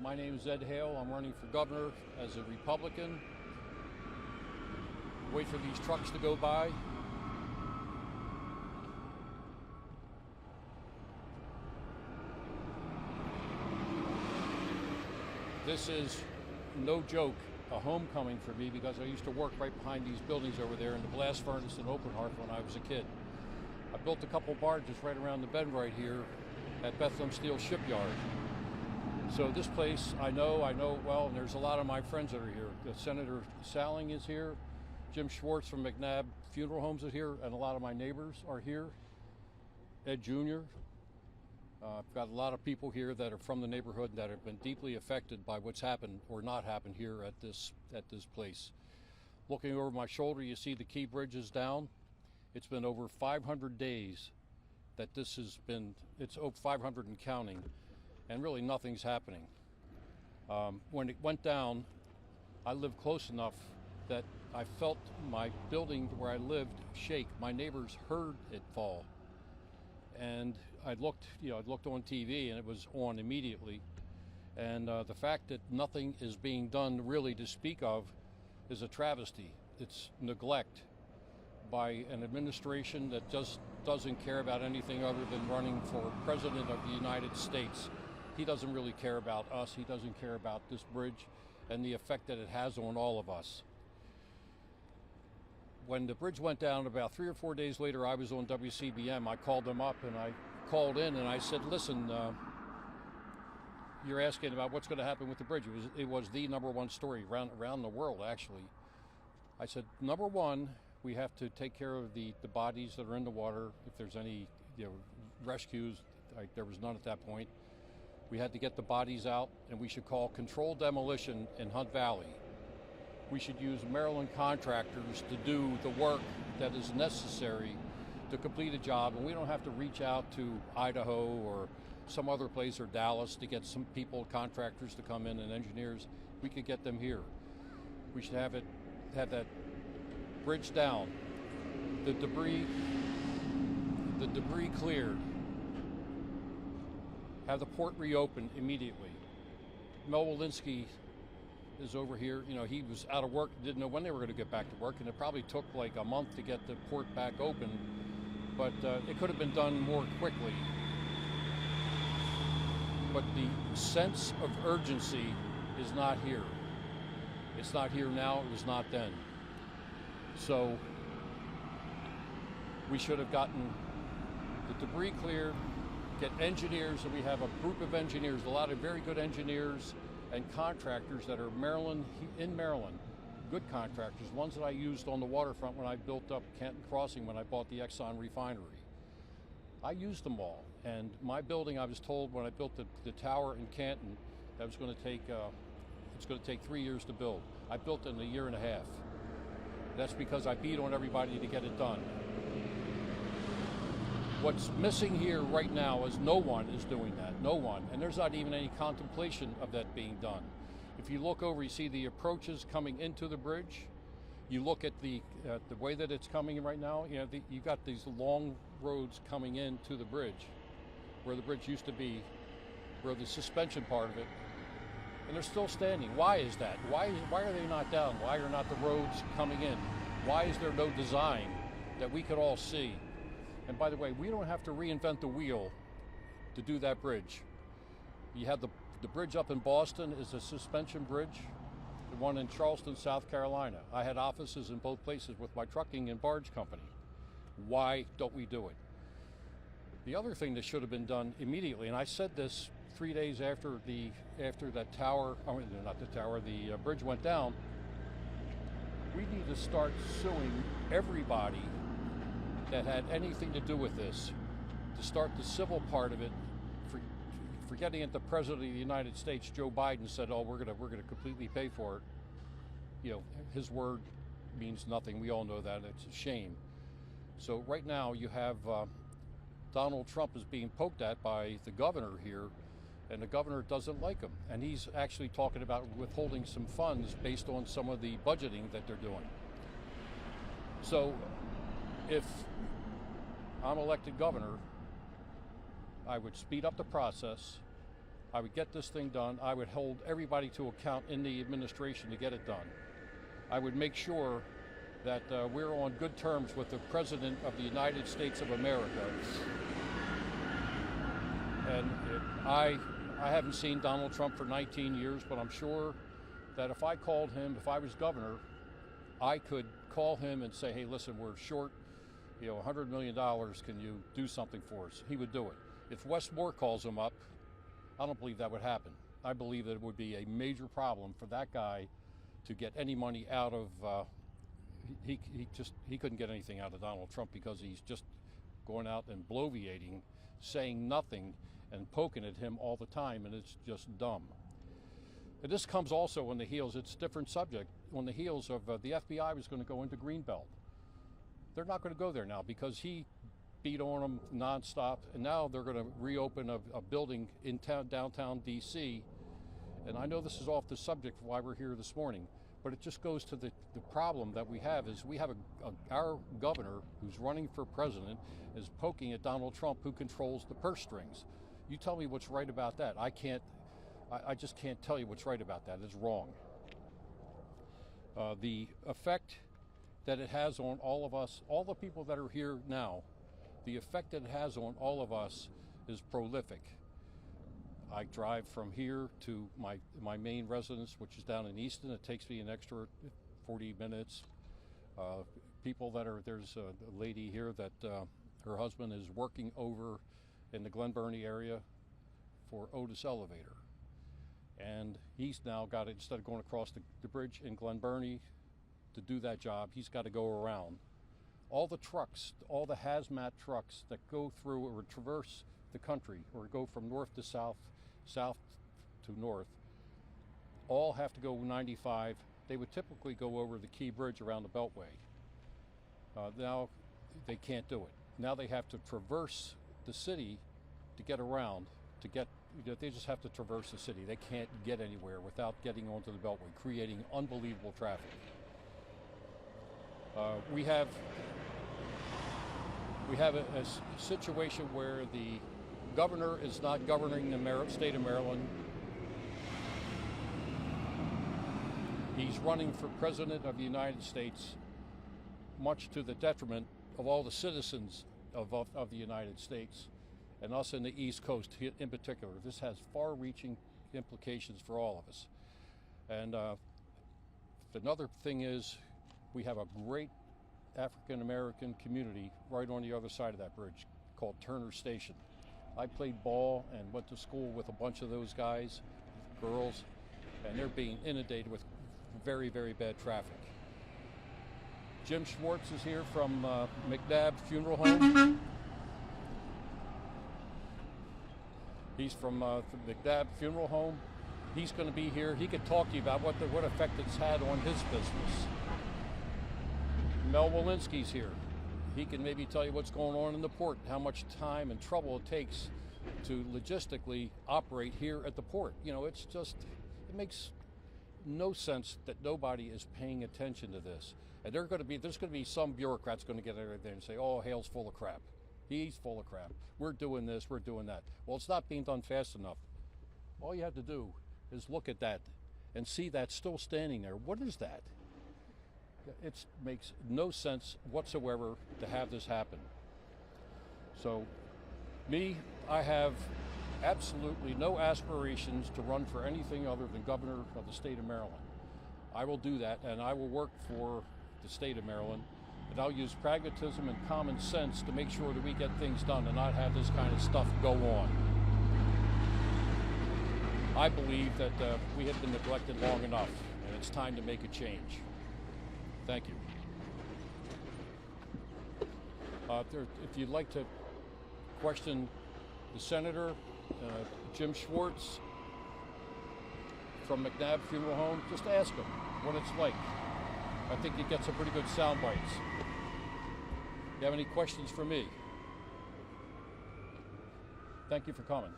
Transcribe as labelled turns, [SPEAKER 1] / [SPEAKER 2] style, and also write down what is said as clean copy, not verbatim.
[SPEAKER 1] My name is Ed Hale. I'm running for governor as a Republican. Wait for these trucks to go by. This is, no joke, a homecoming for me because I used to work right behind these buildings over there in the blast furnace in Open Heart when I was a kid. I built a couple barges right around the bend right here at Bethlehem Steel Shipyard. So this place I know well, and there's a lot of my friends that are here. Senator Salling is here, Jim Schwartz from McNabb Funeral Homes is here, and a lot of my neighbors are here. Ed Jr. I've got a lot of people here that are from the neighborhood that have been deeply affected by what's happened or not happened here at this place. Looking over my shoulder, you see the Key Bridge is down. It's been over 500 days that this has been, it's over 500 and counting, and really nothing's happening. When it went down, I lived close enough that I felt my building where I lived shake. My neighbors heard it fall. And I looked on TV and it was on immediately. And the fact that nothing is being done really to speak of is a travesty. It's neglect by an administration that just doesn't care about anything other than running for President of the United States. He doesn't really care about us. He doesn't care about this bridge and the effect that it has on all of us. When the bridge went down, about 3 or 4 days later, I was on WCBM. I called them up and I called in and I said, listen, you're asking about what's going to happen with the bridge. It was the #1 story around the world, actually. I said, number one, we have to take care of the bodies that are in the water. If there's any rescues, there was none at that point. We had to get the bodies out, and we should call controlled demolition in Hunt Valley. We should use Maryland contractors to do the work that is necessary to complete a job, and we don't have to reach out to Idaho or some other place or Dallas to get some people, contractors to come in and engineers. We could get them here. We should have that bridge down, the debris cleared, have the port reopened immediately. Mel Walensky is over here. He was out of work, didn't know when they were going to get back to work, and it probably took like a month to get the port back open, but it could have been done more quickly. But the sense of urgency is not here. It's not here now, it was not then. So we should have gotten the debris cleared, get engineers, and we have a group of engineers, a lot of very good engineers and contractors that are in Maryland, good contractors, ones that I used on the waterfront when I built up Canton Crossing when I bought the Exxon refinery. I used them all, and my building, I was told when I built the tower in Canton, that was going to take, it's going to take 3 years to build. I built it in a year and a half. That's because I beat on everybody to get it done. What's missing here right now is no one is doing that, no one. And there's not even any contemplation of that being done. If you look over, you see the approaches coming into the bridge. You look at the way that it's coming in right now, you've got these long roads coming into the bridge, where the bridge used to be, where the suspension part of it, and they're still standing. Why is that? Why are they not down? Why are not the roads coming in? Why is there no design that we could all see? And by the way, we don't have to reinvent the wheel to do that bridge. You have the bridge up in Boston is a suspension bridge. The one in Charleston, South Carolina. I had offices in both places with my trucking and barge company. Why don't we do it? The other thing that should have been done immediately, and I said this 3 days after that tower, the bridge went down, we need to start suing everybody that had anything to do with this, to start the civil part of it, forgetting that the President of the United States, Joe Biden, said, "Oh, we're gonna completely pay for it." His word means nothing. We all know that. It's a shame. So right now you have Donald Trump is being poked at by the governor here, and the governor doesn't like him, and he's actually talking about withholding some funds based on some of the budgeting that they're doing. So if I'm elected governor, I would speed up the process, I would get this thing done. I would hold everybody to account in the administration to get it done. I would make sure that we're on good terms with the President of the United States of America. And I haven't seen Donald Trump for 19 years, but I'm sure that if I called him, if I was governor, I could call him and say, hey, listen, we're short, $100 million. Can you do something for us? He would do it. If Wes Moore calls him up, I don't believe that would happen. I believe that it would be a major problem for that guy to get any money out of, he couldn't get anything out of Donald Trump because he's just going out and bloviating, saying nothing and poking at him all the time, and it's just dumb. And this comes also on the heels, it's a different subject, on the heels of the FBI was going to go into Greenbelt. They're not going to go there now because he beat on them nonstop, and now they're going to reopen a building in downtown D.C. And I know this is off the subject for why we're here this morning, but it just goes to the problem that we have is we have our governor who's running for president is poking at Donald Trump, who controls the purse strings. You tell me what's right about that. I just can't tell you what's right about that. It's wrong. The effect that it has on all of us, all the people that are here now, the effect that it has on all of us is prolific. I drive from here to my main residence, which is down in Easton. It takes me an extra 40 minutes. There's a lady here that her husband is working over in the Glen Burnie area for Otis Elevator. And he's now got it, instead of going across the bridge in Glen Burnie to do that job, he's got to go around. All the trucks, all the hazmat trucks that go through or traverse the country or go from north to south, south to north, all have to go 95. They would typically go over the Key Bridge around the Beltway. Now they can't do it. Now they have to traverse the city to get around, they just have to traverse the city. They can't get anywhere without getting onto the Beltway, creating unbelievable traffic. We have a situation where the governor is not governing the state of Maryland. He's running for president of the United States, much to the detriment of all the citizens of the United States and us in the East Coast in particular. This has far-reaching implications for all of us. And another thing is we have a great African-American community right on the other side of that bridge called Turner Station. I played ball and went to school with a bunch of those guys, girls, and they're being inundated with very, very bad traffic. Jim Schwartz is here from McNabb Funeral Home. He's from McNabb Funeral Home. He's going to be here. He could talk to you about what effect it's had on his business. Mel Walensky's here. He can maybe tell you what's going on in the port, how much time and trouble it takes to logistically operate here at the port. It's just, it makes no sense that nobody is paying attention to this. And there's going to be some bureaucrats going to get out there and say, oh, Hale's full of crap. He's full of crap. We're doing this, we're doing that. Well, it's not being done fast enough. All you have to do is look at that and see that still standing there. What is that? It makes no sense whatsoever to have this happen. So, I have absolutely no aspirations to run for anything other than governor of the state of Maryland. I will do that, and I will work for the state of Maryland, and I'll use pragmatism and common sense to make sure that we get things done and not have this kind of stuff go on. I believe that we have been neglected long enough, and it's time to make a change. Thank you. If you'd like to question the senator, Jim Schwartz from McNabb Funeral Home, just ask him what it's like. I think he gets some pretty good sound bites. You have any questions for me? Thank you for coming.